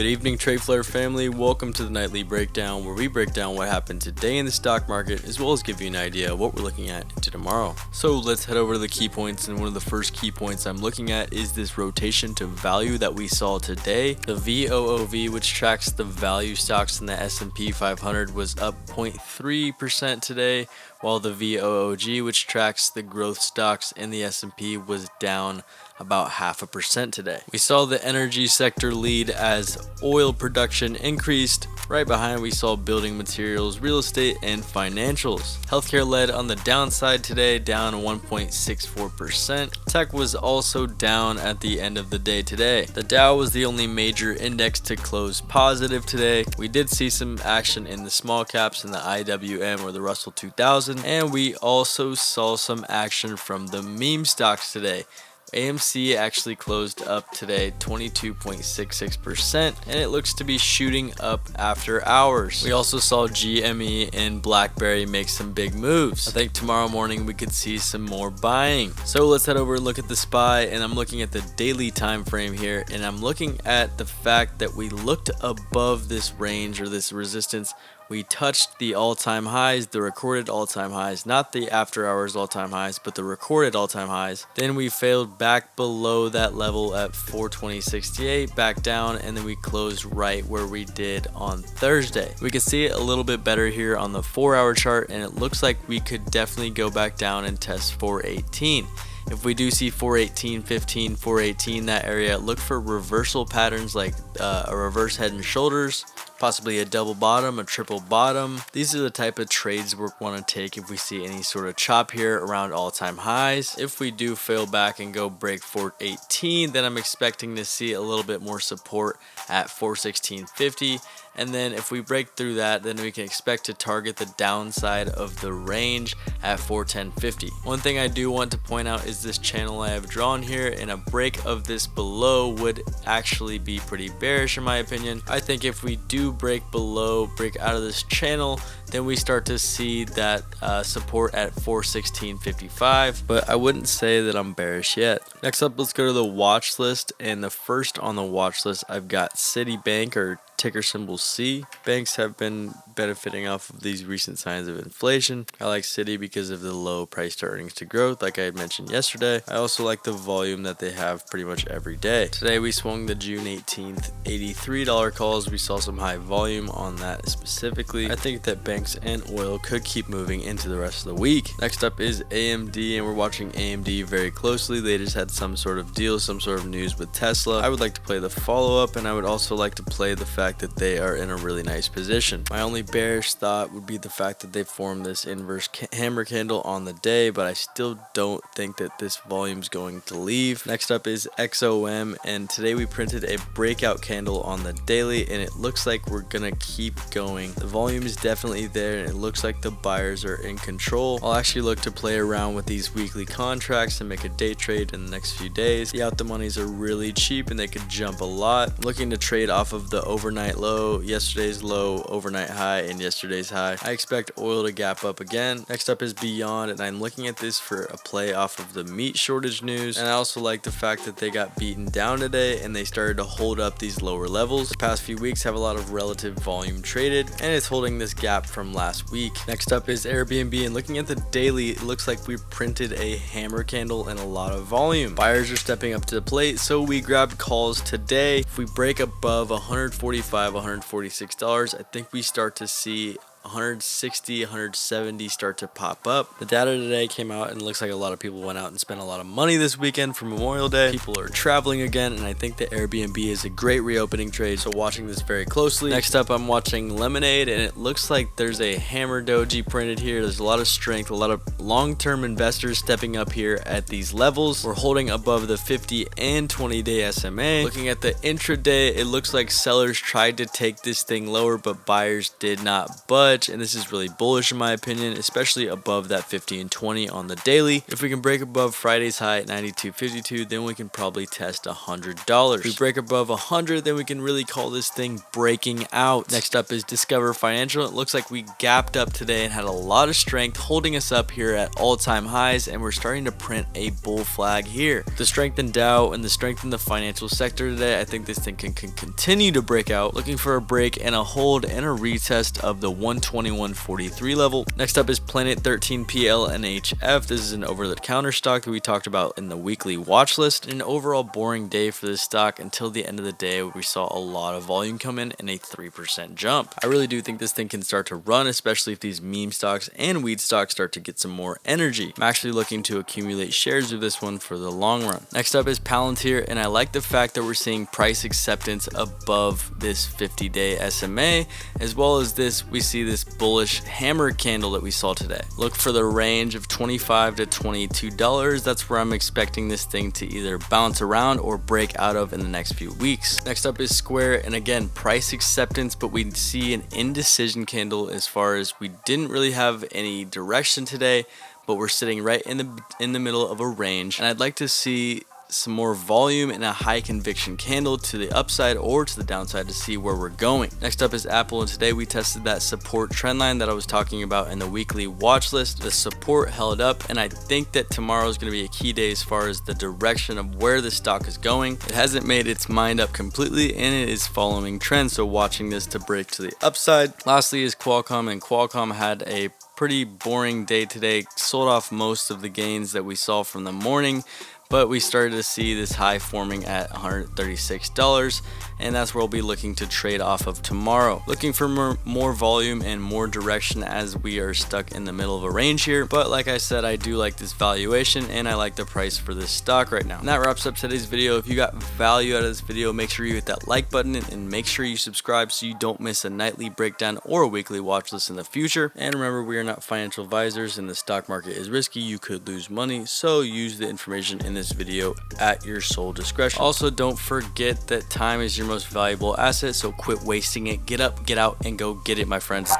Good evening, TradeFlare family. Welcome to the nightly breakdown, where we break down what happened today in the stock market, as well as give you an idea of what we're looking at into tomorrow. So let's head over to the key points, and one of the first key points I'm looking at is this rotation to value that we saw today. The VOOV, which tracks the value stocks in the S&P 500, was up 0.3% today, while the VOOG, which tracks the growth stocks in the S&P, was down about 0.5% today. We saw the energy sector lead as oil production increased. Right behind, we saw building materials, real estate, and financials. Healthcare led on the downside today, down 1.64%. Tech was also down at the end of the day today. The Dow was the only major index to close positive today. We did see some action in the small caps in the IWM or the Russell 2000, and we also saw some action from the meme stocks today. AMC actually closed up today 22.66%, and it looks to be shooting up after hours. We also saw GME and BlackBerry make some big moves. I think tomorrow morning we could see some more buying. So let's head over and look at the SPY, and I'm looking at the daily time frame here, and I'm looking at the fact that we looked above this range or this resistance. We touched the all-time highs, the recorded all-time highs, not the after hours all-time highs, but the recorded all-time highs. Then we failed back below that level at 420.68, back down, and then we closed right where we did on Thursday. We can see it a little bit better here on the 4-hour chart, and it looks like we could definitely go back down and test 418. If we do see 418.15, 418, that area, look for reversal patterns like a reverse head and shoulders, possibly a double bottom, a triple bottom. These are the type of trades we want to take if we see any sort of chop here around all-time highs. If we do fail back and go break 418, then I'm expecting to see a little bit more support at 416.50. And then if we break through that, then we can expect to target the downside of the range at 410.50. One thing I do want to point out is this channel I have drawn here, and a break of this below would actually be pretty bearish in my opinion. I think if we do break below, break out of this channel, then we start to see that support at 416.55, but I wouldn't say that I'm bearish yet. Next up, let's go to the watch list, and the first on the watch list, I've got Citibank, or ticker symbol C. Banks have been benefiting off of these recent signs of inflation. I like Citi because of the low price to earnings to growth, like I had mentioned yesterday. I also like the volume that they have pretty much every day. Today we swung the June 18th $83 calls. We saw some high volume on that specifically. I think that banks and oil could keep moving into the rest of the week. Next up is AMD, and we're watching AMD very closely. They just had some sort of deal, some sort of news with Tesla. I would like to play the follow-up, and I would also like to play the fact that they are in a really nice position. My only bearish thought would be the fact that they formed this inverse hammer candle on the day, but I still don't think that this volume is going to leave. Next up is XOM, and today we printed a breakout candle on the daily, and it looks like we're gonna keep going. The volume is definitely there, and it looks like the buyers are in control. I'll actually look to play around with these weekly contracts and make a day trade in the next few days. The out the monies are really cheap, and they could jump a lot. I'm looking to trade off of the overnight low, yesterday's low, overnight high, and yesterday's high. I expect oil to gap up again. Next up is Beyond, and I'm looking at this for a play off of the meat shortage news, and I also like the fact that they got beaten down today and they started to hold up these lower levels. The past few weeks have a lot of relative volume traded, and it's holding this gap from last week. Next up is Airbnb, and looking at the daily, it looks like we printed a hammer candle and a lot of volume. Buyers are stepping up to the plate, so we grabbed calls today. If we break above $145, $146, I think we start to see 160, 170 start to pop up. The data today came out, and it looks like a lot of people went out and spent a lot of money this weekend for Memorial Day. People are traveling again, and I think that Airbnb is a great reopening trade, so watching this very closely. Next up, I'm watching Lemonade, and it looks like there's a hammer doji printed here. There's a lot of strength, a lot of long-term investors stepping up here at these levels. We're holding above the 50 and 20-day SMA. Looking at the intraday, it looks like sellers tried to take this thing lower, but buyers did not budge. stretch, and this is really bullish in my opinion, especially above that 50 and 20 on the daily. If we can break above Friday's high at 92.52, then we can probably test $100. If we break above 100, then we can really call this thing breaking out. Next up is Discover Financial. It looks like we gapped up today and had a lot of strength holding us up here at all-time highs, and we're starting to print a bull flag here. The strength in Dow and the strength in the financial sector today, I think this thing can continue to break out. Looking for a break and a hold and a retest of the 121.43 level. Next up is Planet 13 PLNHF. This is an over-the-counter stock that we talked about in the weekly watch list. An overall boring day for this stock until the end of the day, where we saw a lot of volume come in and a 3% jump. I really do think this thing can start to run, especially if these meme stocks and weed stocks start to get some more energy. I'm actually looking to accumulate shares of this one for the long run. Next up is Palantir, and I like the fact that we're seeing price acceptance above this 50-day SMA, as well as this, we see this bullish hammer candle that we saw today. Look for the range of $25 to $22. That's where I'm expecting this thing to either bounce around or break out of in the next few weeks. Next up is Square, and again, price acceptance, but we see an indecision candle as far as we didn't really have any direction today, but we're sitting right in the middle of a range, and I'd like to see some more volume and a high conviction candle to the upside or to the downside to see where we're going. Next up is Apple, and today we tested that support trend line that I was talking about in the weekly watch list. The support held up, and I think that tomorrow is going to be a key day as far as the direction of where the stock is going. It hasn't made its mind up completely, and it is following trends, so watching this to break to the upside. Lastly is Qualcomm, and Qualcomm had a pretty boring day today, sold off most of the gains that we saw from the morning, but we started to see this high forming at $136, and that's where we'll be looking to trade off of tomorrow. Looking for more volume and more direction as we are stuck in the middle of a range here, but like I said, I do like this valuation and I like the price for this stock right now. And that wraps up today's video. If you got value out of this video, make sure you hit that like button and make sure you subscribe so you don't miss a nightly breakdown or a weekly watch list in the future. And remember, we are not financial advisors and the stock market is risky. You could lose money, so use the information in this video at your sole discretion. Also, don't forget that time is your most valuable asset, so quit wasting it. Get up, get out, and go get it, my friends.